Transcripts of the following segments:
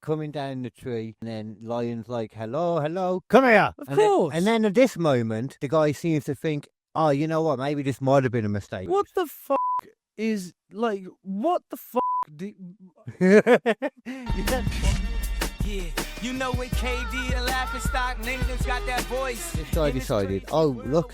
coming down the tree, and then Lion's like, hello, come here. Of course. And then at this moment, the guy seems to think, oh, you know what, maybe this might have been a mistake. What the fuck is, like, what the fuck? Yeah, you know with KD and Laughing Stock, niggas got that voice. This guy decided, oh, look,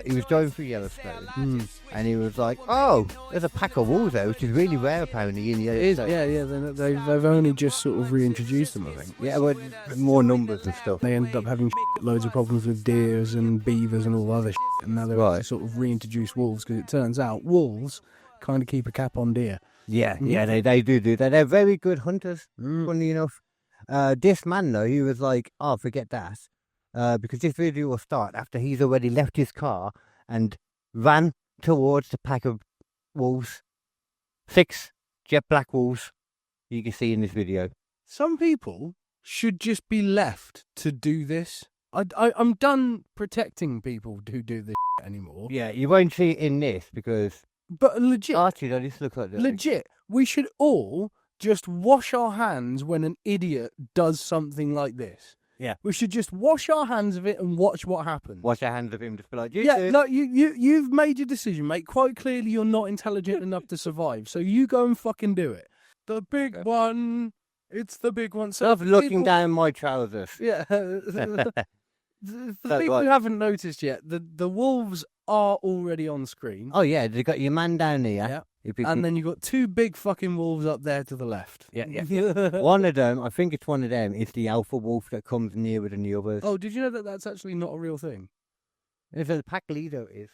he was driving through Yellowstone, and he was like, oh, there's a pack of wolves there, which is really rare apparently in Yellowstone. They've only just sort of reintroduced them, I think. Yeah, but more numbers and stuff. They ended up having loads of problems with deers and beavers and all other shit, and now they've sort of reintroduced wolves, because it turns out wolves kind of keep a cap on deer. Yeah, they do that. They're very good hunters, funny enough. This man, though, he was like, oh, forget that. Because this video will start after he's already left his car and ran towards the pack of wolves. 6 jet black wolves you can see in this video. Some people should just be left to do this. I'm done protecting people who do this anymore. Yeah, you won't see it in this because... But legit... Archie, don't just look like that. Legit, we should all just wash our hands when an idiot does something like this. Yeah. We should just wash our hands of it and watch what happens. Wash your hands of him, just be like, you've made your decision, mate. Quite clearly you're not intelligent enough to survive, so you go and fucking do it. The big one, it's the big one. So stop looking down my trousers. Yeah. For people who haven't noticed yet, the wolves are already on screen. Oh, yeah, they got your man down here. Yeah. And then you've got 2 big fucking wolves up there to the left. Yeah. One of them, I think it's one of them, is the alpha wolf that comes nearer than the others. Oh, did you know that that's actually not a real thing? If a pack leader is.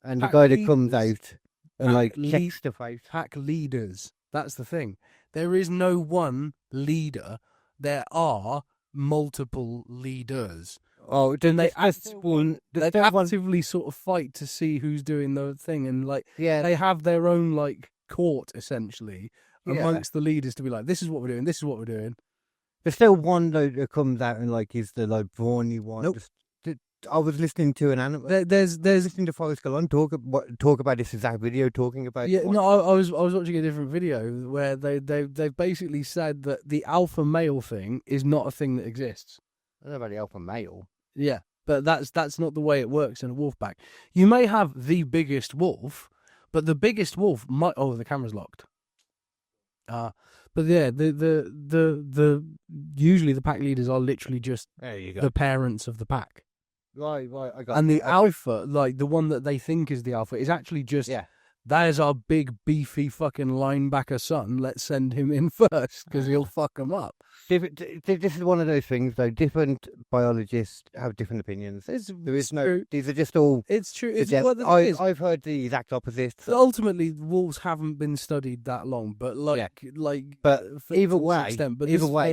And the guy that comes out and checks the face. Pack leaders. That's the thing. There is no one leader. There are multiple leaders. Oh, then they actively sort of fight to see who's doing the thing, and they have their own court essentially amongst the leaders to be like, this is what we're doing, this is what we're doing. There's still one though that comes out and is the brawny one. Nope. I was listening to an animal. There's listening to Forrest Gallon talk about this exact video, talking about. Yeah, no, I was watching a different video where they've basically said that the alpha male thing is not a thing that exists. I don't know about the alpha male. Yeah, but that's not the way it works in a wolf pack. You may have the biggest wolf, but the biggest wolf might. Oh, the camera's locked. But yeah, the usually the pack leaders are literally just the parents of the pack. Right. I got. And the alpha, the one that they think is the alpha, is actually just there's our big beefy fucking linebacker son. Let's send him in first because he'll fuck them up. This is one of those things, though. Different biologists have different opinions. There is no. These are just all. It's true. It's I've heard the exact opposite. Ultimately, wolves haven't been studied that long, but But either way,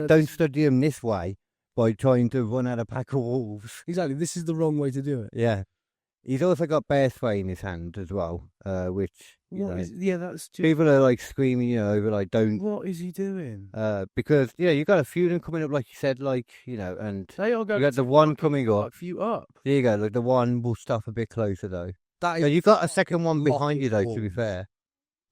don't study them this way by trying to run out a pack of wolves. Exactly. This is the wrong way to do it. Yeah. He's also got bear spray in his hand as well, which that's just... people are screaming, over don't. What is he doing? Because you've got a few of them coming up, like you said, and they all go. You got the one coming up. Few up. There you go. The one will stop a bit closer though. You've got a second one behind you though. To be fair,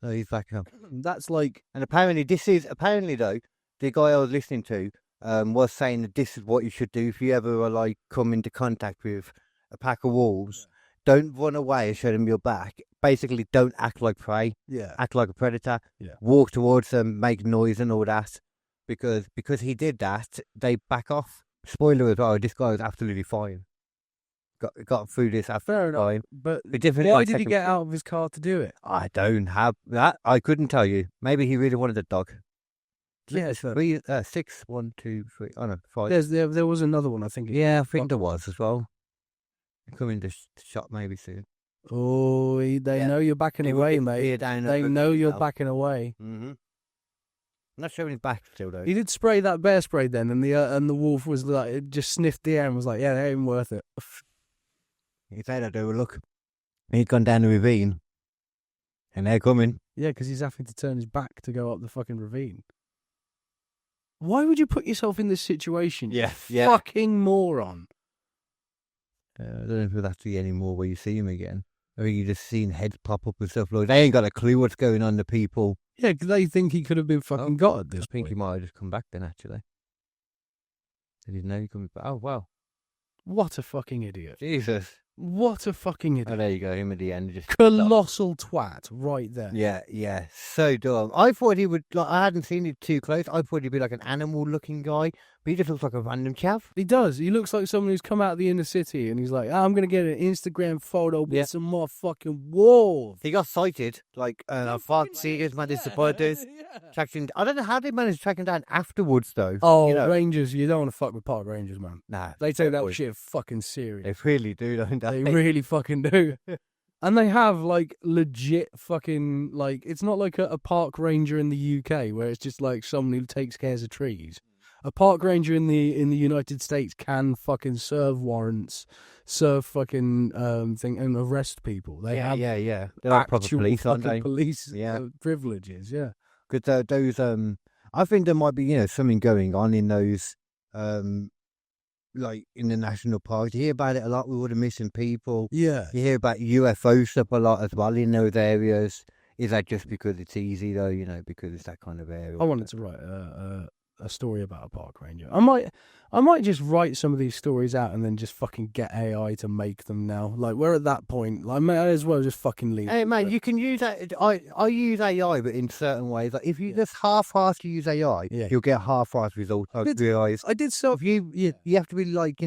no, he's back up. That's and apparently though, the guy I was listening to was saying that this is what you should do if you ever are come into contact with a pack of wolves. Don't run away and show them your back. Basically, don't act like prey. Yeah. Act like a predator. Yeah. Walk towards them, make noise and all that. Because he did that, they back off. Spoiler as well, this guy was absolutely fine. Got through this after. Fair enough. Time. But why did he get out of his car to do it? I don't have that. I couldn't tell you. Maybe he really wanted a dog. Yeah, 6, 1, 2, 3. Oh no, 5. There was another one, I think. Yeah, I think there was as well. Coming to shop maybe soon. Oh, they know you're backing away, mate. They know you're backing away. Mm-hmm. I'm not showing his back still though. He did spray that bear spray then, and the wolf was it just sniffed the air and was like, "Yeah, they ain't even worth it." He said, "I do look." He'd gone down the ravine, and they're coming. Yeah, because he's having to turn his back to go up the fucking ravine. Why would you put yourself in this situation? Yeah. Fucking moron. I don't know if that's the anymore where you see him again. I think you just seen heads pop up and stuff like they ain't got a clue what's going on to people. Yeah, because they think he could have been fucking got at this I think he point. might have just come back then, actually. They didn't know he coming back. Oh, wow. What a fucking idiot. Jesus. What a fucking Oh, idiot. there you go. Him at the end. Just Colossal twat right there. Yeah. So dumb. I thought he would, like, I hadn't seen it too close. I thought he'd be like an animal-looking guy, but he just looks like a random chav. He does. He looks like someone who's come out of the inner city and he's like, I'm going to get an Instagram photo with Yeah. some more fucking wolves. He got sighted, like, I can't see his man is supposed to. Tracking. I don't know how they managed to track him down afterwards, though. Oh, you know? Rangers, you don't want to fuck with park rangers, man. Nah. They take that boy. shit fucking serious. They really do, don't They they? really fucking do. And they have, like, legit fucking, like, it's not like a park ranger in the UK where it's just like someone who takes care of trees. A park ranger in the United States can fucking serve warrants, serve fucking thing, and arrest people. They have yeah. They're like proper actual police, aren't fucking they? police Yeah. privileges, yeah. Because those, I think there might be, something going on in those, like in the national parks. You hear about it a lot with all the missing people. Yeah. You hear about UFO stuff a lot as well in those areas. Is that just because it's easy though? Because it's that kind of area. I wanted to write a story about a park ranger. I might just write some of these stories out and then just fucking get AI to make them now. Like, we're at that point. Like, I may as well just fucking leave. Hey it. man, you can use that. I use AI, but in certain ways. Like if you just half-assed use AI, Yeah. you'll get half-assed results. I realise. I did so. If you have to be like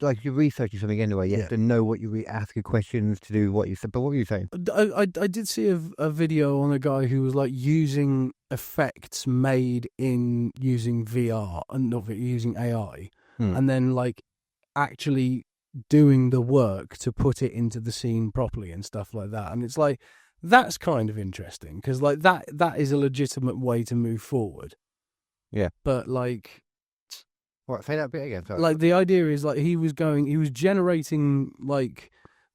like you're researching something anyway. You have to know what you're asking questions to do what you said. But what were you saying? I did see a video on a guy who was like using effects made in using VR and not using AI, and then like actually doing the work to put it into the scene properly and stuff like that. And it's like, that's kind of interesting because like that is a legitimate way to move forward. Yeah. But like, What? Say that bit again. Sorry. like the idea is like he was generating like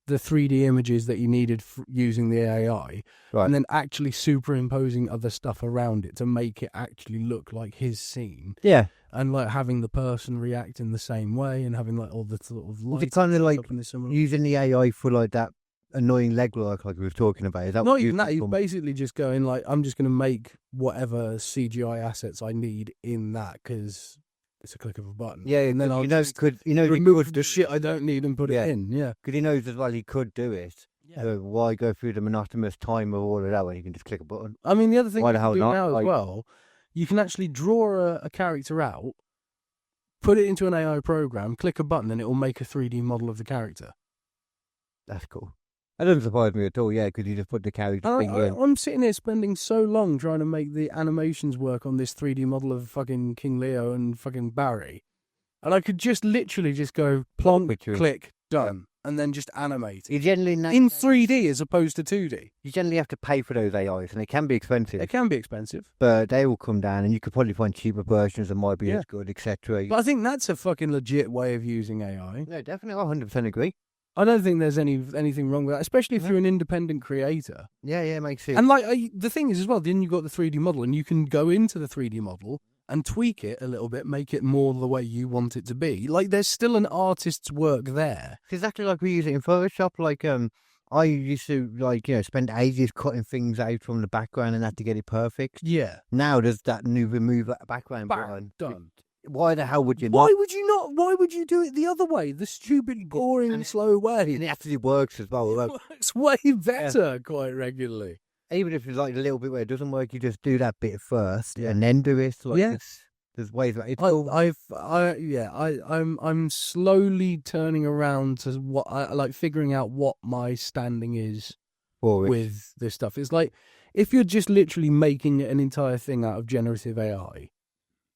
the 3D images that he needed using the AI, Right. and then actually superimposing other stuff around it to make it actually look like his scene, Yeah. and like having the person react in the same way, and having like all the sort of Is lights it kind of like up in a similar. using the AI for like that annoying leg work like we were talking about? Is that Not what even you that. He's basically just going like, I'm just going to make whatever CGI assets I need in that because it's a click of a button. Yeah, and then you I'll know, just remove the shit I don't need and put Yeah. it in. Yeah. because he knows as well he could do it. Yeah. So why go through the monotonous time of all of that when you can just click a button? I mean, the other thing Why you the can hell do not? now as Like- well, you can actually draw a character out, put it into an AI program, click a button, and it will make a 3D model of the character. That's cool. That doesn't surprise me at all. Yeah, because you just put the character thing in. I'm sitting here spending so long trying to make the animations work on this 3D model of fucking King Leo and fucking Barry, and I could just literally just go plonk, Picture it. click, done, and then just animate it You generally in 3D as opposed to 2D. you generally have to pay for those AIs, and they can be expensive. It can be expensive, But they will come down, and you could probably find cheaper versions that might be Yeah. as good, etc. but I think that's a fucking legit way of using AI. No, definitely, I 100% agree. I don't think there's anything wrong with that, especially if you're an independent creator. Yeah, makes sense. And like the thing is as well, then you've got the 3D model, and you can go into the 3D model and tweak it a little bit, make it more the way you want it to be. Like there's still an artist's work there. It's exactly like we use it in Photoshop. Like, I used to spend ages cutting things out from the background and had to get it perfect. Yeah. Now there's that new remove that background Bang, button. done. Why the hell would you Why not? would you not? Why would you do it the other way? The stupid, boring, and it- slow way. And it actually works as well. Like, It's way better quite regularly. even if it's like a little bit where it doesn't work, you just do that bit first Yeah. and then do it. Like, Yeah. there's ways that it's cool. I'm slowly turning around to what I like, figuring out what my standing is for it. with this stuff. It's like if you're just literally making an entire thing out of generative AI,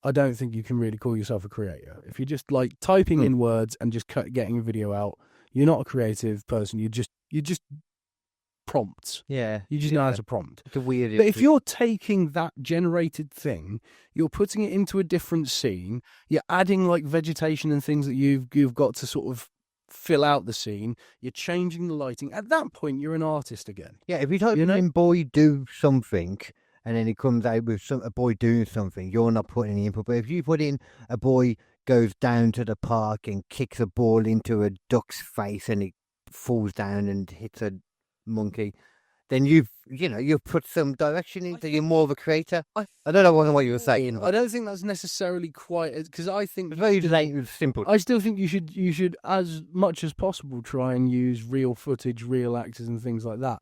I don't think you can really call yourself a creator. If you're just like typing in words and just getting a video out, you're not a creative person. You're just prompts. Yeah, You just know how to prompt. it's a weird. But if you're taking that generated thing, you're putting it into a different scene, you're adding like vegetation and things that you've got to sort of fill out the scene, you're changing the lighting. At that point, you're an artist again. if you type you know? in "boy do something" and then it comes out with a boy doing something, you're not putting any input. But if you put in a boy goes down to the park and kicks a ball into a duck's face and it falls down and hits a monkey, then you've put some direction into. You're more of a creator. I don't know what you were saying. I don't think that's necessarily quite because I think It's very simple. I still think you should as much as possible try and use real footage, real actors, and things like that.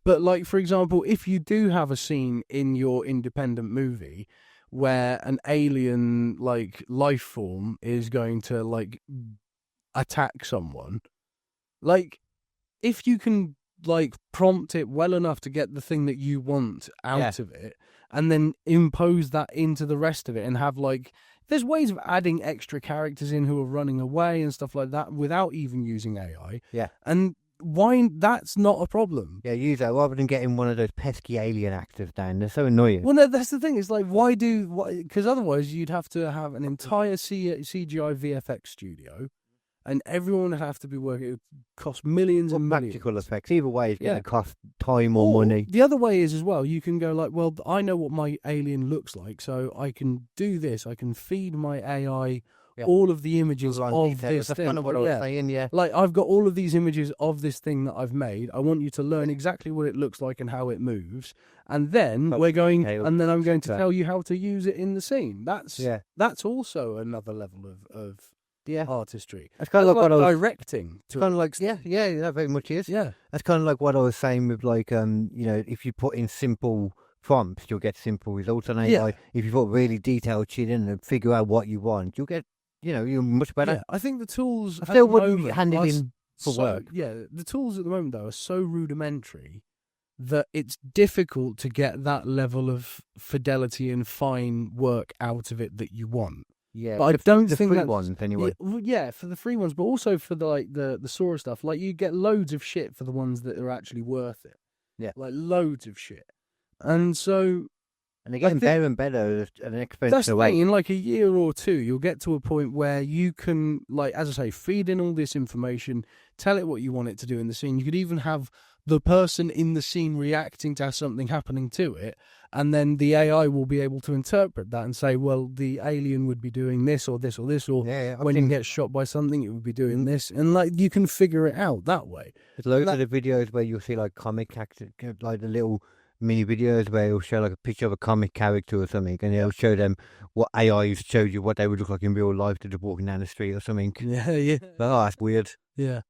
But like for example, if you do have a scene in your independent movie where an alien like life form is going to like attack someone, like if you can like prompt it well enough to get the thing that you want out of it and then impose that into the rest of it and have like there's ways of adding extra characters in who are running away and stuff like that without even using AI. Yeah. And why that's not a problem. Yeah, use that rather than getting one of those pesky alien actors down. They're so annoying. Well, no, that's the thing. It's like, why because otherwise you'd have to have an entire CGI VFX studio and everyone would have to be working. It would cost millions and millions. Practical effects. Either way, it's going to cost time or money. The other way is as well, you can go like, well, I know what my alien looks like, so I can do this. I can feed my AI all of the images of this That's thing. kind of what I was saying, yeah. Like, I've got all of these images of this thing that I've made. I want you to learn exactly what it looks like and how it moves. And then I'm going to tell you how to use it in the scene. That's also another level of artistry. It's kind of like what I was directing. Kind of like that very much is. Yeah, that's kind of like what I was saying with like if you put in simple prompts, you'll get simple results on AI. Yeah. If you put really detailed shit in and figure out what you want, you'll get you're much better. Yeah, I think the tools I still wouldn't hand it in for work. Yeah, the tools at the moment though are so rudimentary that it's difficult to get that level of fidelity and fine work out of it that you want. Yeah, but I don't think free that's ones anyway. Yeah, for the free ones, but also for the Sora stuff. Like you get loads of shit for the ones that are actually worth it. Yeah, like loads of shit, and so. And they're getting better and better at an expensive That's the rate. thing, in like a year or two, you'll get to a point where you can, like, as I say, feed in all this information, tell it what you want it to do in the scene. You could even have the person in the scene reacting to something happening to it, and then the AI will be able to interpret that and say, well, the alien would be doing this or this or this, or when it gets shot by something, it would be doing this. And, like, you can figure it out that way. There's loads of the videos where you'll see, like, comic actors, like the little mini videos where it'll show like a picture of a comic character or something, and it'll show them what AI showed you what they would look like in real life to just walking down the street or something. Yeah. Oh, that's weird. Yeah.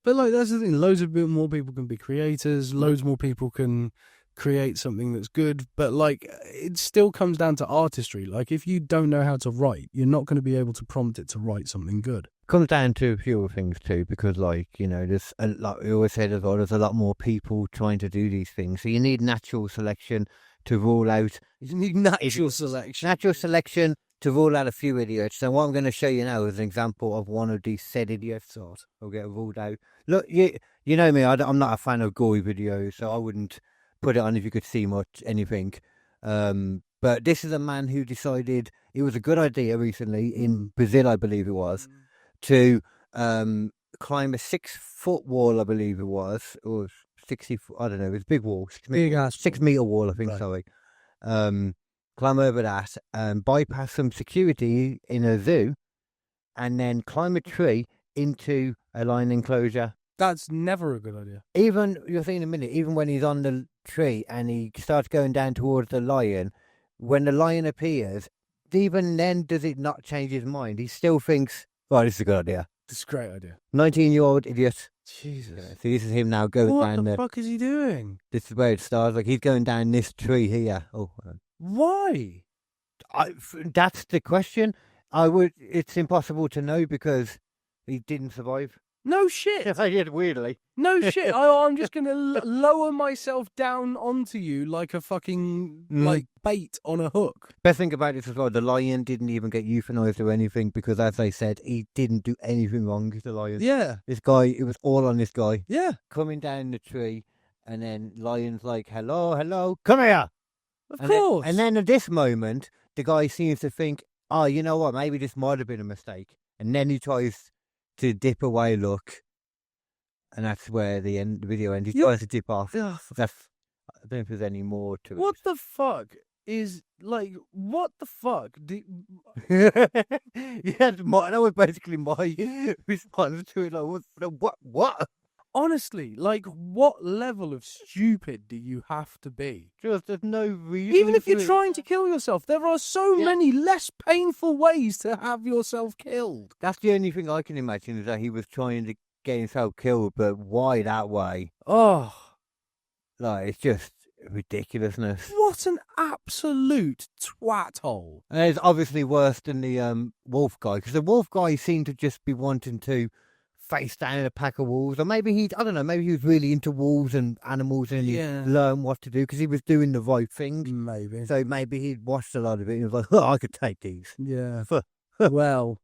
But like that's the thing, loads of more people can be creators, loads more people can create something that's good, but like it still comes down to artistry. Like if you don't know how to write, you're not going to be able to prompt it to write something good. Comes down to a few things too, because like there's like we always said as well, there's a lot more people trying to do these things, so you need natural selection to rule out. You need natural selection to rule out a few idiots. So what I'm going to show you now is an example of one of these said idiots who'll get ruled out. Look, you know me, I'm not a fan of gory videos, so I wouldn't put it on if you could see anything. But this is a man who decided it was a good idea recently in Brazil, I believe it was, to climb a 6-foot wall, I believe it was, or 60 foot, I don't know, it was a big wall, 6 meter wall, I think, right. Sorry. Climb over that and bypass some security in a zoo and then climb a tree into a lion enclosure. That's never a good idea. Even, you'll see in a minute, even when he's on the tree and he starts going down towards the lion, when the lion appears, even then does it not change his mind. He still thinks, oh, this is a good idea. This is a great idea. 19-year-old idiot. Jesus. So this is him now going down there. What the fuck is he doing? This is where it starts. Like, he's going down this tree here. Oh, why? That's the question. It's impossible to know because he didn't survive. No shit. I did, weirdly. No shit. I'm just going to lower myself down onto you like a fucking like bait on a hook. Best thing about this as well, the lion didn't even get euthanized or anything because, as they said, he didn't do anything wrong to the lion. Yeah. This guy, it was all on this guy. Yeah. Coming down the tree, and then lion's like, hello, come here. Of course. And then at this moment, the guy seems to think, oh, you know what, maybe this might have been a mistake. And then he tries to dip away, look, and that's where the video ends. He tries to dip off. I don't know if there's any more to it. What the fuck is, like, what the fuck? That was basically my response to it. Like, what? Honestly, like, what level of stupid do you have to be? Just there's no reason. Even if you're to it. trying to kill yourself, there are so many less painful ways to have yourself killed. That's the only thing I can imagine is that he was trying to get himself killed, but why that way? Oh, Like, it's just ridiculousness. what an absolute twat hole. And it's obviously worse than the wolf guy, because the wolf guy seemed to just be wanting to face down in a pack of wolves, or maybe I don't know, maybe he was really into wolves and animals and he learned what to do because he was doing the right thing. Maybe. So maybe he'd watched a lot of it and he was like, oh, I could take these. Yeah. Well,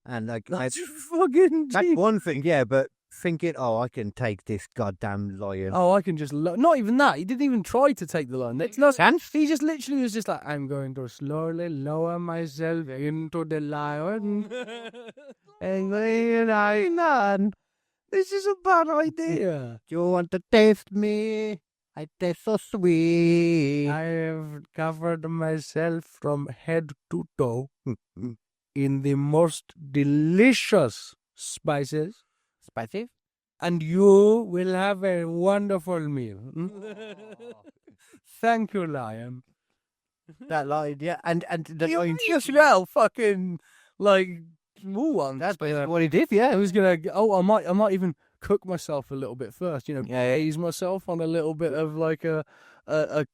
And like, that's fucking that's cheap. one thing, yeah, but thinking, oh, I can take this goddamn lion. Oh, I can just... Not even that. He didn't even try to take the lion. It's not... He just literally was just like, I'm going to slowly lower myself into the lion. And then this is a bad idea. Do you want to taste me? I taste so sweet. I have covered myself from head to toe in the most delicious spices. Spicy? And you will have a wonderful meal. Thank you, lion. That lion, yeah. And the You lion... just well fucking like once. That's what he did, yeah. I was gonna. Oh, I might even cook myself a little bit first. You know, Yeah. ease myself on a little bit of like a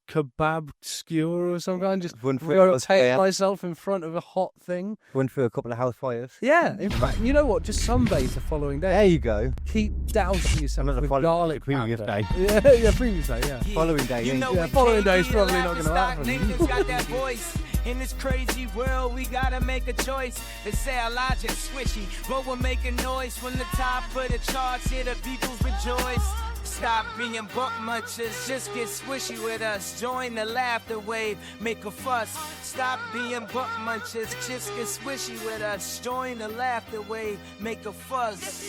kebab skewer or some kind. Just One for rotate myself in front of a hot thing. Went through a couple of house fires. Yeah. In fact, you know what? Just sunbathe the following day. There you go. Keep dousing yourself Another with follow- garlic previous powder. day. Yeah, previous day. Yeah. Following day, You yeah. know Yeah, what following KD day's probably and not gonna Laughing happen. Stock Nathan's got that voice. In this crazy world, we gotta make a choice. They say our logic swishy, but we're making noise from the top of the charts. Here the peoples rejoice. Stop being buck munchers, just get swishy with us. Join the laughter wave, make a fuss. Stop being buck munchers, just get swishy with us. Join the laughter wave, make a fuss.